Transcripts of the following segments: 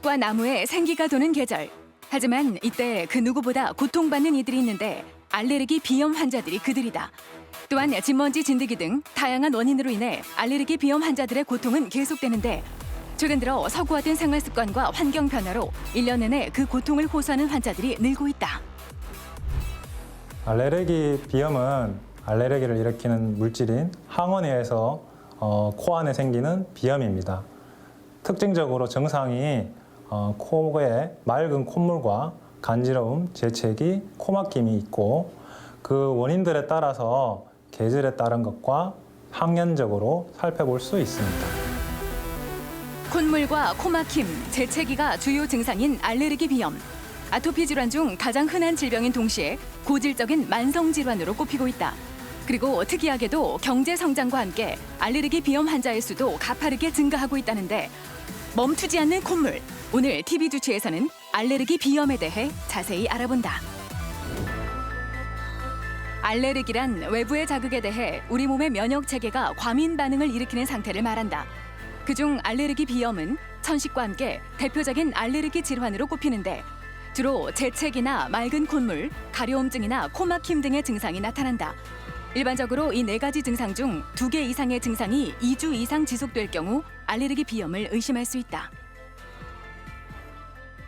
꽃과 나무에 생기가 도는 계절. 하지만 이때 그 누구보다 고통받는 이들이 있는데 알레르기 비염 환자들이 그들이다. 또한 진먼지 진드기 등 다양한 원인으로 인해 알레르기 비염 환자들의 고통은 계속되는데 최근 들어 서구화된 생활 습관과 환경 변화로 1년 내내 그 고통을 호소하는 환자들이 늘고 있다. 알레르기 비염은 알레르기를 일으키는 물질인 항원에 의해서 코 안에 생기는 비염입니다. 특징적으로 증상이 코에 맑은 콧물과 간지러움, 재채기, 코막힘이 있고 그 원인들에 따라서 계절에 따른 것과 항연적으로 살펴볼 수 있습니다. 콧물과 코막힘, 재채기가 주요 증상인 알레르기 비염. 아토피 질환 중 가장 흔한 질병인 동시에 고질적인 만성 질환으로 꼽히고 있다. 그리고 특이하게도 경제 성장과 함께 알레르기 비염 환자의 수도 가파르게 증가하고 있다는데 멈추지 않는 콧물. 오늘 TV 주치에서는 알레르기 비염에 대해 자세히 알아본다. 알레르기란 외부의 자극에 대해 우리 몸의 면역 체계가 과민 반응을 일으키는 상태를 말한다. 그중 알레르기 비염은 천식과 함께 대표적인 알레르기 질환으로 꼽히는데 주로 재채기나 맑은 콧물, 가려움증이나 코막힘 등의 증상이 나타난다. 일반적으로 이 4가지 증상 중 2개 이상의 증상이 2주 이상 지속될 경우 알레르기 비염을 의심할 수 있다.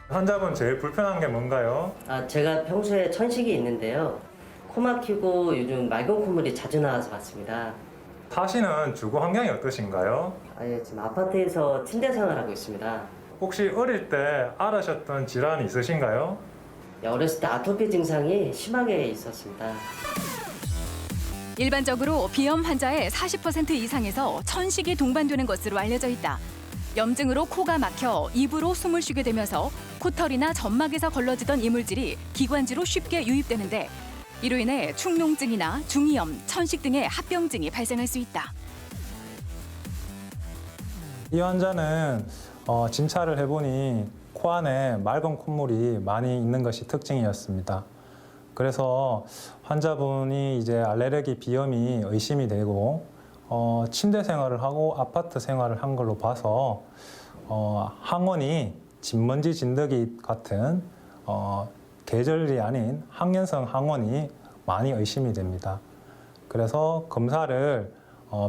환자분 제일 불편한 게 뭔가요? 제가 평소에 천식이 있는데요. 코 막히고 요즘 맑은 콧물이 자주 나와서 왔습니다. 사시는 주거 환경이 어떠신가요? 지금 아파트에서 침대 생활하고 있습니다. 혹시 어릴 때 앓으셨던 질환이 있으신가요? 어렸을 때 아토피 증상이 심하게 있었습니다. 일반적으로 비염 환자의 40% 이상에서 천식이 동반되는 것으로 알려져 있다. 염증으로 코가 막혀 입으로 숨을 쉬게 되면서 코털이나 점막에서 걸러지던 이물질이 기관지로 쉽게 유입되는데 이로 인해 축농증이나 중이염, 천식 등의 합병증이 발생할 수 있다. 이 환자는 진찰을 해보니 코 안에 맑은 콧물이 많이 있는 것이 특징이었습니다. 그래서 환자분이 이제 알레르기 비염이 의심이 되고 침대 생활을 하고 아파트 생활을 한 걸로 봐서 항원이 진먼지 진드기 같은 계절이 아닌 항연성 항원이 많이 의심이 됩니다. 그래서 검사를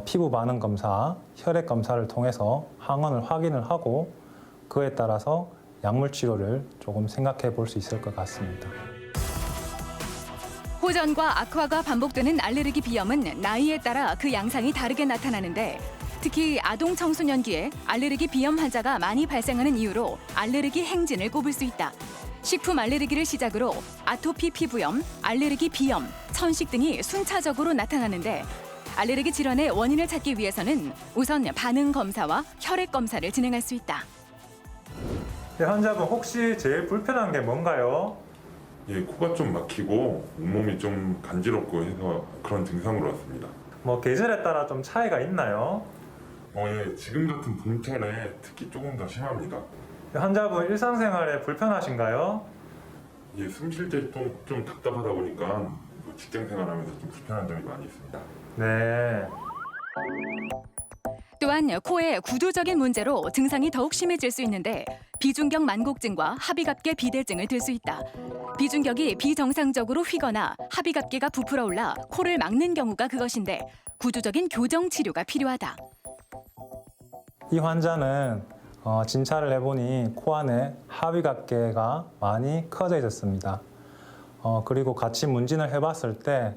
피부 반응 검사, 혈액 검사를 통해서 항원을 확인을 하고 그에 따라서 약물 치료를 조금 생각해 볼 수 있을 것 같습니다. 호전과 악화가 반복되는 알레르기 비염은 나이에 따라 그 양상이 다르게 나타나는데 특히 아동 청소년기에 알레르기 비염 환자가 많이 발생하는 이유로 알레르기 행진을 꼽을 수 있다. 식품 알레르기를 시작으로 아토피 피부염, 알레르기 비염, 천식 등이 순차적으로 나타나는데 알레르기 질환의 원인을 찾기 위해서는 우선 반응 검사와 혈액 검사를 진행할 수 있다. 환자분 혹시 제일 불편한 게 뭔가요? 코가 좀 막히고 온몸이 좀 간지럽고 해서 그런 증상으로 왔습니다. 계절에 따라 좀 차이가 있나요? 지금 같은 봄철에 특히 조금 더 심합니다. 환자분 일상생활에 불편하신가요? 숨 쉴 때 좀 답답하다 보니까 직장 생활하면서 좀 불편한 점이 많이 있습니다. 네. 또한 코의 구조적인 문제로 증상이 더욱 심해질 수 있는데 비중격 만곡증과 합의갑계 비대증을 들 수 있다. 비중격이 비정상적으로 휘거나 합의갑계가 부풀어 올라 코를 막는 경우가 그것인데 구조적인 교정 치료가 필요하다. 이 환자는 진찰을 해보니 코 안에 합의각계가 많이 커져 있었습니다. 그리고 같이 문진을 해봤을 때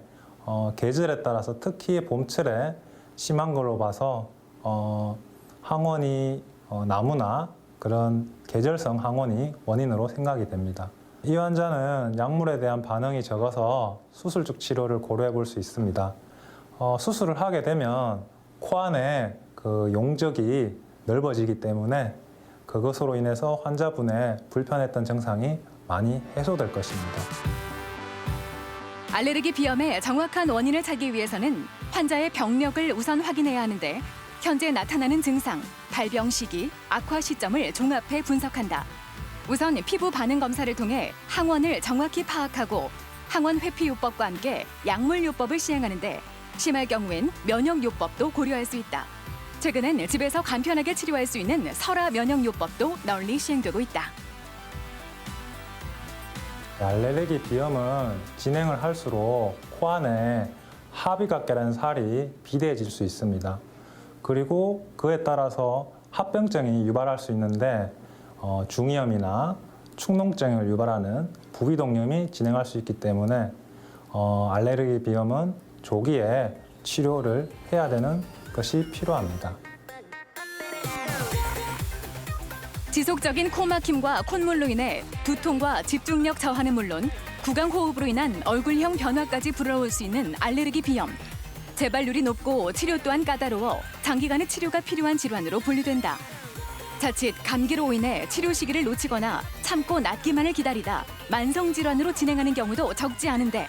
계절에 따라서 특히 봄철에 심한 걸로 봐서 항원이 나무나 그런 계절성 항원이 원인으로 생각이 됩니다. 이 환자는 약물에 대한 반응이 적어서 수술적 치료를 고려해 볼 수 있습니다. 수술을 하게 되면 코 안에 그 용적이 넓어지기 때문에 그것으로 인해서 환자분의 불편했던 증상이 많이 해소될 것입니다. 알레르기 비염의 정확한 원인을 찾기 위해서는 환자의 병력을 우선 확인해야 하는데 현재 나타나는 증상, 발병 시기, 악화 시점을 종합해 분석한다. 우선 피부 반응 검사를 통해 항원을 정확히 파악하고 항원 회피요법과 함께 약물요법을 시행하는데 심할 경우엔 면역요법도 고려할 수 있다. 최근엔 집에서 간편하게 치료할 수 있는 설화 면역요법도 널리 시행되고 있다. 알레르기 비염은 진행을 할수록 코 안에 하비각계라는 살이 비대해질 수 있습니다. 그리고 그에 따라서 합병증이 유발할 수 있는데 중이염이나 축농증을 유발하는 부비동염이 진행할 수 있기 때문에 알레르기 비염은 조기에 치료를 해야 되는 것이 필요합니다. 지속적인 코막힘과 콧물로 인해 두통과 집중력 저하는 물론 구강호흡으로 인한 얼굴형 변화까지 불러올 수 있는 알레르기 비염. 재발률이 높고 치료 또한 까다로워 장기간의 치료가 필요한 질환으로 분류된다. 자칫 감기로 인해 치료 시기를 놓치거나 참고 낫기만을 기다리다 만성 질환으로 진행하는 경우도 적지 않은데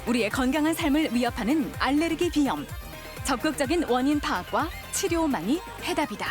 우리의 건강한 삶을 위협하는 알레르기 비염. 적극적인 원인 파악과 치료만이 해답이다.